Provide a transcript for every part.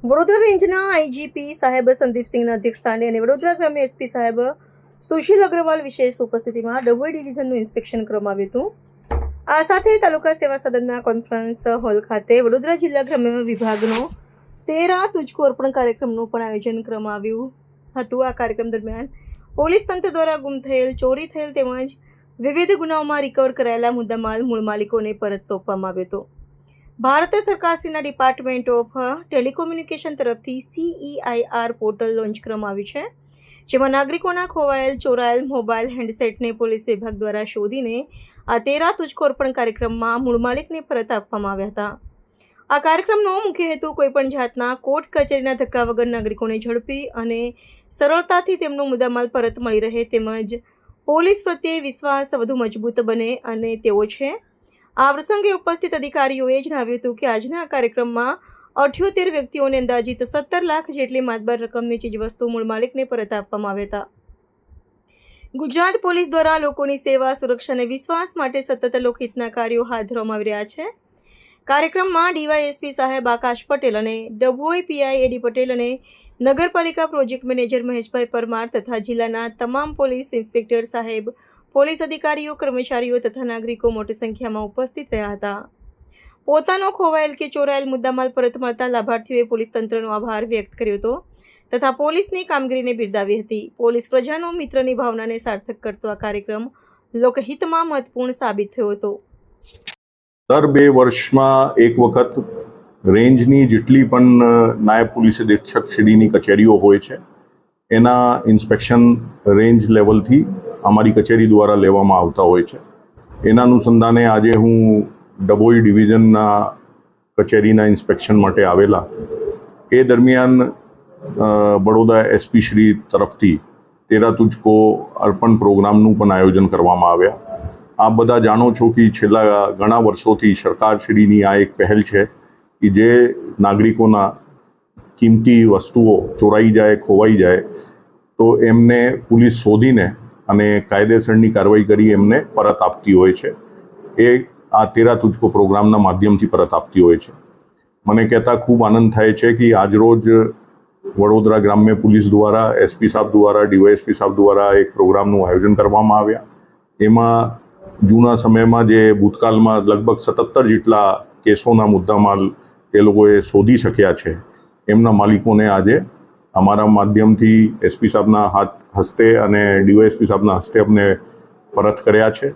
વડોદરા રેન્જના આઈજીપી સાહેબ સંદીપસિંહના અધ્યક્ષસ્થાને અને વડોદરા ગ્રામ્ય એસપી સાહેબ સુશીલ અગ્રવાલ વિશેષ ઉપસ્થિતિમાં ડભોઈ ડિવિઝનનું ઇન્સ્પેક્શન કરવામાં આવ્યું હતું। આ સાથે તાલુકા સેવા સદનના કોન્ફરન્સ હોલ ખાતે વડોદરા જિલ્લા ગ્રામ્ય વિભાગનો 13 તુજકો અર્પણ કાર્યક્રમનું પણ આયોજન કરવામાં આવ્યું હતું। આ કાર્યક્રમ દરમિયાન પોલીસ તંત્ર દ્વારા ગુમ થયેલ, ચોરી થયેલ તેમજ વિવિધ ગુનાઓમાં રિકવર કરાયેલા મુદ્દામાલ મૂળ માલિકોને પરત સોંપવામાં આવ્યો હતો। ભારત સરકારશ્રીના ડિપાર્ટમેન્ટ ઓફ ટેલિકોમ્યુનિકેશન તરફથી CEIR પોર્ટલ લોન્ચ કરવામાં આવ્યું છે, જેમાં નાગરિકોના ખોવાયેલ, ચોરાયેલ મોબાઈલ હેન્ડસેટને પોલીસ વિભાગ દ્વારા શોધીને આ 13 તુજકો અર્પણ કાર્યક્રમમાં મૂળ માલિકને પરત આપવામાં આવ્યા હતા। આ કાર્યક્રમનો મુખ્ય હેતુ કોઈપણ જાતના કોર્ટ કચેરીના ધક્કા વગર નાગરિકોને ઝડપી અને સરળતાથી તેમનો મુદ્દામાલ પરત મળી રહે તેમજ પોલીસ પ્રત્યે વિશ્વાસ વધુ મજબૂત બને અને તેવો છે। આ પ્રસંગે ઉપસ્થિત અધિકારીઓએ જણાવ્યું હતું કે આજના કાર્યક્રમમાં 78 વ્યક્તિઓને અંદાજિત 17 લાખ જેટલી માતબર રકમની ચીજવસ્તુ મૂળ માલિકને પરત આપવામાં આવ્યા હતા। ગુજરાત પોલીસ દ્વારા લોકોની સેવા, સુરક્ષા અને વિશ્વાસ માટે સતત લોકહિતના કાર્યો હાથ ધરવામાં આવી રહ્યા છે। કાર્યક્રમમાં ડીવાયએસપી સાહેબ આકાશ પટેલ અને ડભોઈ પીઆઈ એડી પટેલ અને નગરપાલિકા પ્રોજેક્ટ મેનેજર મહેશભાઈ પરમાર તથા જિલ્લાના તમામ પોલીસ ઇન્સ્પેક્ટર સાહેબ, પોલીસ અધિકારીઓ, કર્મચારીઓ તથા નાગરિકો મોટી સંખ્યામાં ઉપસ્થિત રહ્યા હતા। પોતાનો ખોવાયેલ કે ચોરાયેલ મુદ્દામાલ પરત મળતા લાભાર્થીઓએ પોલીસ તંત્રનો આભાર વ્યક્ત કર્યો હતો તથા પોલીસની કામગીરીને બિરદાવી હતી। પોલીસ પ્રજાનો મિત્રની ભાવનાને સાર્થક કરતો આ કાર્યક્રમ લોકહિતમાં મહત્વપૂર્ણ સાબિત થયો હતો। દર 2 વર્ષમાં એક વખત રેન્જની જેટલી પણ નાયબ પોલીસ અધિક્ષક શ્રીની કચેરીઓ હોય છે એના ઇન્સ્પેક્શન રેન્જ લેવલથી અમારી કચેરી દ્વારા લેવામાં આવતા હોય છે। એના અનુસંધાને આજે હું ડભોઈ ડિવિઝનના કચેરીના ઇન્સ્પેક્શન માટે આવેલા એ દરમિયાન બડોદરા એસપી શ્રી તરફથી 13 તુજકો અર્પણ પ્રોગ્રામનું પણ આયોજન કરવામાં આવ્યા। આપ બધા જાણો છો કે છેલ્લા ઘણા વર્ષોથી સરકારશ્રીની આ એક પહેલ છે કે જે નાગરિકોના કિંમતી વસ્તુઓ ચોરાઈ જાય, ખોવાઈ જાય તો એમને પોલીસ શોધીને અને કાયદેસરની કાર્યવાહી કરી એમને પરત આપતી હોય છે। એ આ 13 તુજકો પ્રોગ્રામના માધ્યમથી પરત આપતી હોય છે। મને કહેતા ખૂબ આનંદ થાય છે કે આજરોજ વડોદરા ગ્રામ્ય પોલીસ દ્વારા, એસપી સાહેબ દ્વારા, ડીવાયએસપી સાહેબ દ્વારા એક પ્રોગ્રામનું આયોજન કરવામાં આવ્યા। એમાં જૂના સમયમાં જે ભૂતકાળમાં લગભગ 77 જેટલા કેસોના મુદ્દામાલ એ લોકોએ શોધી શક્યા છે એમના માલિકોને આજે અમારા માધ્યમથી એસપી સાહેબના હસ્તે અને ડીવાયએસપી સાહેબના હસ્તે અમને પરત કર્યા છે।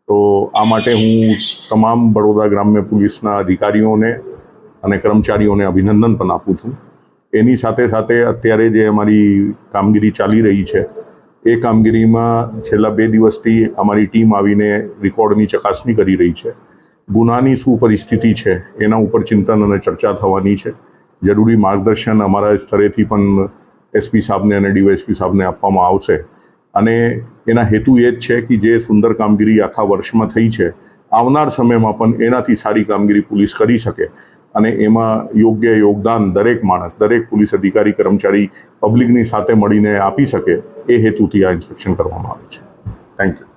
તો આ માટે હું તમામ બડોદરા ગ્રામ્ય પોલીસના અધિકારીઓને અને કર્મચારીઓને અભિનંદન પણ આપું છું। એની સાથે સાથે અત્યારે જે અમારી કામગીરી ચાલી રહી છે એ કામગીરીમાં છેલ્લા 2 દિવસથી અમારી ટીમ આવીને રેકોર્ડની ચકાસણી કરી રહી છે। ગુનાની શું પરિસ્થિતિ છે એના ઉપર ચિંતન અને ચર્ચા થવાની છે। જરૂરી માર્ગદર્શન અમારા સ્તરેથી પણ એસપી સાહેબને અને ડીવાયએસપી સાહેબને આપવામાં આવશે અને એના હેતુ એ જ છે કે જે સુંદર કામગીરી આખા વર્ષમાં થઈ છે આવનાર સમયમાં પણ એનાથી સારી કામગીરી પોલીસ કરી શકે અને એમાં યોગ્ય યોગદાન દરેક માણસ, દરેક પોલીસ અધિકારી, કર્મચારી પબ્લિકની સાથે મળીને આપી શકે એ હેતુથી આ ઇન્સ્પેક્શન કરવામાં આવે છે। Thank you.